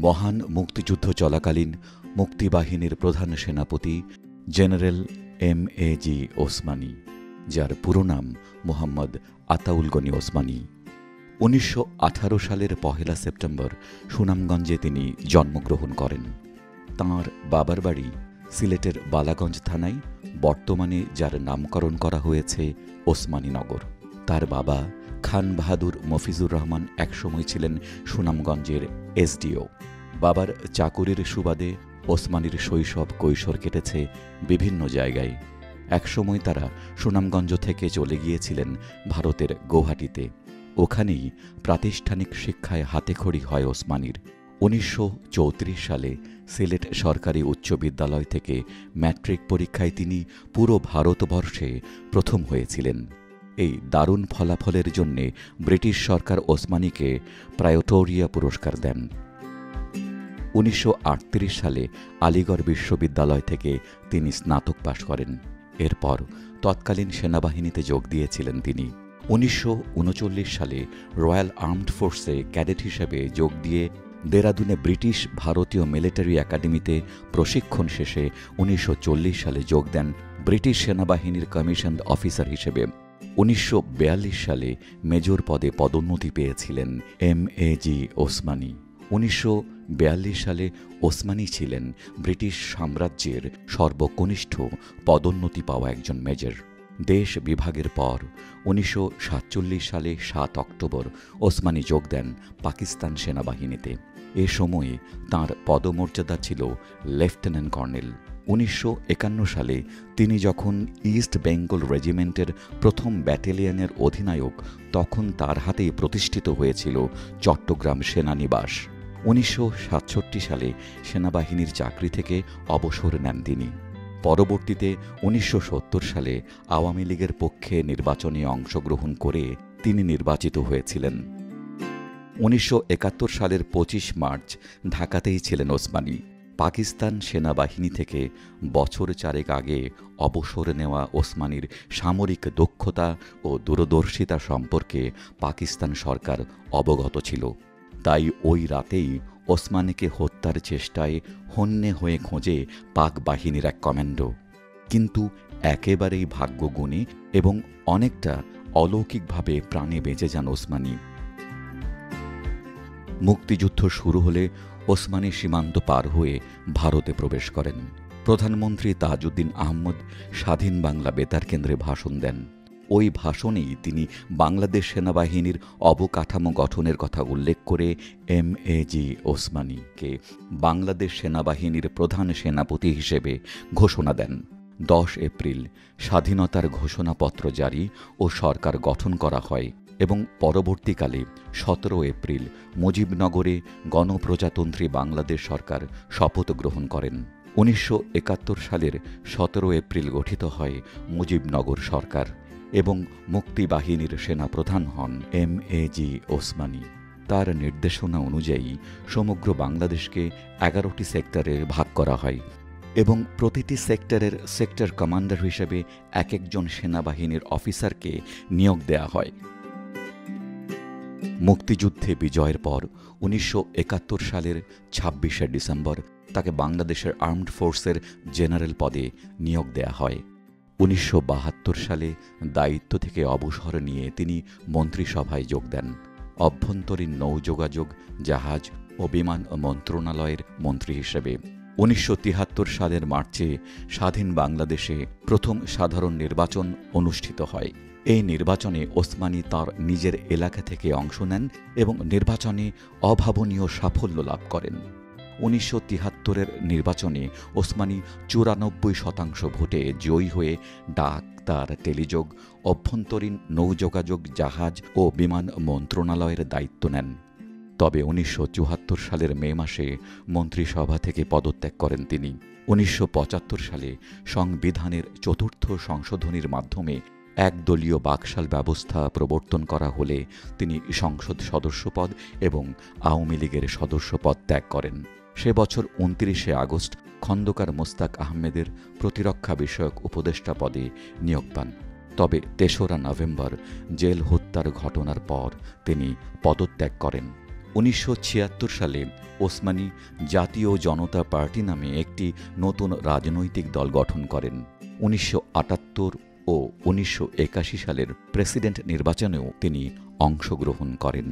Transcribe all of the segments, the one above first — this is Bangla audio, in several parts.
মহান মুক্তিযুদ্ধ চলাকালীন মুক্তিবাহিনীর প্রধান সেনাপতি জেনারেল এম.এ.জি. ওসমানী, যার পুরো নাম মোহাম্মদ আতাউল গনি ওসমানী। ১৯১৮ সালের ১ সেপ্টেম্বর সুনামগঞ্জে তিনি জন্মগ্রহণ করেন। তাঁর বাবার বাড়ি সিলেটের বালাগঞ্জ থানায়, বর্তমানে যার নামকরণ করা হয়েছে ওসমানীনগর। তার বাবা খান বাহাদুর মফিজুর রহমান একসময় ছিলেন সুনামগঞ্জের এসডিও। বাবার চাকুরির সুবাদে ওসমানীর শৈশব কৈশোর কেটেছে বিভিন্ন জায়গায়। একসময় তারা সুনামগঞ্জ থেকে চলে গিয়েছিলেন ভারতের গৌহাটিতে। ওখানেই প্রাতিষ্ঠানিক শিক্ষায় হাতেখড়ি হয় ওসমানীর। ১৯৩৪ সালে সিলেট সরকারি উচ্চ বিদ্যালয় থেকে ম্যাট্রিক পরীক্ষায় তিনি পুরো ভারতবর্ষে প্রথম হয়েছিলেন। এই দারুণ ফলাফলের জন্যে ব্রিটিশ সরকার ওসমানীকে প্রায়োটোরিয়া পুরস্কার দেন। ১৯৩৮ সালে আলিগড় বিশ্ববিদ্যালয় থেকে তিনি স্নাতক পাশ করেন। এরপর তৎকালীন সেনাবাহিনীতে যোগ দিয়েছিলেন তিনি। ১৯৩৯ সালে রয়্যাল আর্মড ফোর্সে ক্যাডেট হিসেবে যোগ দিয়ে দেরাদুনে ব্রিটিশ ভারতীয় মিলিটারি একাডেমিতে প্রশিক্ষণ শেষে ১৯৪০ সালে যোগ দেন ব্রিটিশ সেনাবাহিনীর কমিশনড অফিসার হিসেবে। ১৯৪২ সালে মেজর পদে পদোন্নতি পেয়েছিলেন এম.এ.জি. ওসমানী। ১৯৪২ সালে ওসমানী ছিলেন ব্রিটিশ সাম্রাজ্যের সর্বকনিষ্ঠ পদোন্নতি পাওয়া একজন মেজর। দেশ বিভাগের পর ১৯৪৭ সালে ৭ অক্টোবর ওসমানী যোগ দেন পাকিস্তান সেনাবাহিনীতে। এ সময়ে তাঁর পদমর্যাদা ছিল লেফটেন্যান্ট কর্নেল। ১৯৫১ সালে তিনি যখন ইস্ট বেঙ্গল রেজিমেন্টের প্রথম ব্যাটালিয়নের অধিনায়ক, তখন তার হাতেই প্রতিষ্ঠিত হয়েছিল চট্টগ্রাম সেনানিবাস। ১৯৬৭ সালে সেনাবাহিনীর চাকরি থেকে অবসর নেন তিনি। পরবর্তীতে ১৯৭০ সালে আওয়ামী লীগের পক্ষে নির্বাচনে অংশগ্রহণ করে তিনি নির্বাচিত হয়েছিলেন। ১৯৭১ সালের ২৫ মার্চ ঢাকাতেই ছিলেন ওসমানী। পাকিস্তান সেনাবাহিনী থেকে বছর চারেক আগে অবসর নেওয়া ওসমানীর সামরিক দক্ষতা ও দূরদর্শিতা সম্পর্কে পাকিস্তান সরকার অবগত ছিল। তাই ওই রাতেই ওসমানীকে হত্যার চেষ্টায় হন্যে হয়ে খোঁজে পাক বাহিনীর এক কমান্ডো। কিন্তু একেবারেই ভাগ্যগুণী এবং অনেকটা অলৌকিকভাবে প্রাণে বেঁচে যান ওসমানী। মুক্তিযুদ্ধ শুরু হলে ওসমানী সীমান্ত পার হয়ে ভারতে প্রবেশ করেন। প্রধানমন্ত্রী তাজউদ্দিন আহমদ স্বাধীন বাংলা বেতার কেন্দ্রে ভাষণ দেন। ওই ভাষণেই তিনি বাংলাদেশ সেনাবাহিনীর অবকাঠামো গঠনের কথা উল্লেখ করে এম.এ.জি. ওসমানীকে বাংলাদেশ সেনাবাহিনীর প্রধান সেনাপতি হিসেবে ঘোষণা দেন। ১০ এপ্রিল স্বাধীনতার ঘোষণাপত্র জারি ও সরকার গঠন করা হয় এবং পরবর্তীকালে ১৭ এপ্রিল মুজিবনগরে গণপ্রজাতন্ত্রী বাংলাদেশ সরকার শপথ গ্রহণ করেন। ১৯৭১ সালের ১৭ এপ্রিল গঠিত হয় মুজিবনগর সরকার এবং মুক্তিবাহিনীর সেনাপ্রধান হন এম.এ.জি. ওসমানী। তার নির্দেশনা অনুযায়ী সমগ্র বাংলাদেশকে ১১টি সেক্টরে ভাগ করা হয় এবং প্রতিটি সেক্টরের সেক্টর কমান্ডার হিসেবে এক একজন সেনাবাহিনীর অফিসারকে নিয়োগ দেয়া হয়। মুক্তিযুদ্ধে বিজয়ের পর ১৯৭১ সালের ২৬শে ডিসেম্বর তাকে বাংলাদেশের আর্মড ফোর্সের জেনারেল পদে নিয়োগ দেয়া হয়। ১৯৭২ সালে দায়িত্ব থেকে অবসর নিয়ে তিনি মন্ত্রিসভায় যোগ দেন। অভ্যন্তরীণ নৌযোগাযোগ, জাহাজ ও বিমান মন্ত্রণালয়ের মন্ত্রী হিসেবে ১৯৭৩ সালের মার্চে স্বাধীন বাংলাদেশে প্রথম সাধারণ নির্বাচন অনুষ্ঠিত হয়। এই নির্বাচনে ওসমানী তাঁর নিজের এলাকা থেকে অংশ নেন এবং নির্বাচনে অভাবনীয় সাফল্য লাভ করেন। ১৯৭৩-এর নির্বাচনে ওসমানী ৯৪% ভোটে জয়ী হয়ে ডাক, তার টেলিযোগ, অভ্যন্তরীণ নৌযোগাযোগ, জাহাজ ও বিমান মন্ত্রণালয়ের দায়িত্ব নেন। তবে ১৯৭৪ সালের মে মাসে মন্ত্রিসভা থেকে পদত্যাগ করেন তিনি। ১৯৭৫ সালে সংবিধানের ৪র্থ সংশোধনীর মাধ্যমে একদলীয় বাকশাল ব্যবস্থা প্রবর্তন করা হলে তিনি সংসদ সদস্যপদ এবং আওয়ামী লীগের সদস্যপদ ত্যাগ করেন। সে বছর ২৯শে আগস্ট খন্দকার মোস্তাক আহমেদের প্রতিরক্ষা বিষয়ক উপদেষ্টা পদে নিয়োগ পান। তবে ৩রা নভেম্বর জেল হত্যার ঘটনার পর তিনি পদত্যাগ করেন। ১৯৭৬ সালে ওসমানী জাতীয় জনতা পার্টি নামে একটি নতুন রাজনৈতিক দল গঠন করেন। 1978 ও 1981 সালের প্রেসিডেন্ট নির্বাচনেও তিনি অংশগ্রহণ করেন।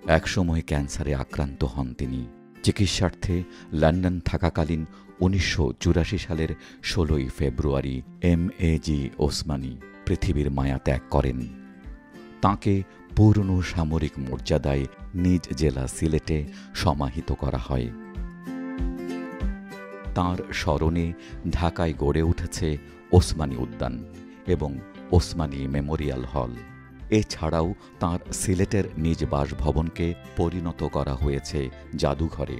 একসময় ক্যান্সারে আক্রান্ত হন তিনি। চিকিৎসার্থে লন্ডন থাকাকালীন 1984 সালের 16 ফেব্রুয়ারি এম.এ.জি. ওসমানী পৃথিবীর মায়া ত্যাগ করেন। তাঁকে পূর্ণ সামরিক মর্যাদায় নিজ জেলা সিলেটে সমাহিত করা হয়। তাঁর স্মরণে ঢাকায় গড়ে উঠেছে ওসমানী উদ্যান এবং ওসমানী মেমোরিয়াল হল। এছাড়াও তাঁর সিলেটের নিজ বাসভবনকে পরিণত করা হয়েছে জাদুঘরে।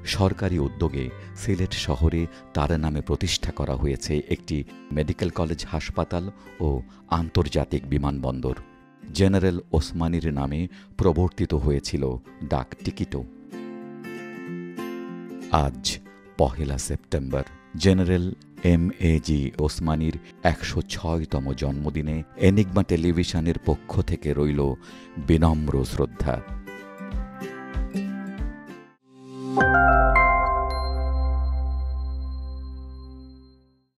সরকারি উদ্যোগে সিলেট শহরে তার নামে প্রতিষ্ঠা করা হয়েছে একটি মেডিকেল কলেজ, হাসপাতাল ও আন্তর্জাতিক বিমানবন্দর। জেনারেল ওসমানীর নামে প্রবর্তিত হয়েছিল ডাক টিকিটও। আজ 1 সেপ্টেম্বর জেনারেল এম.এ.জি. ওসমানীর 106তম জন্মদিনে এনিগমা টেলিভিশনের পক্ষ থেকে রইল বিনম্র শ্রদ্ধা।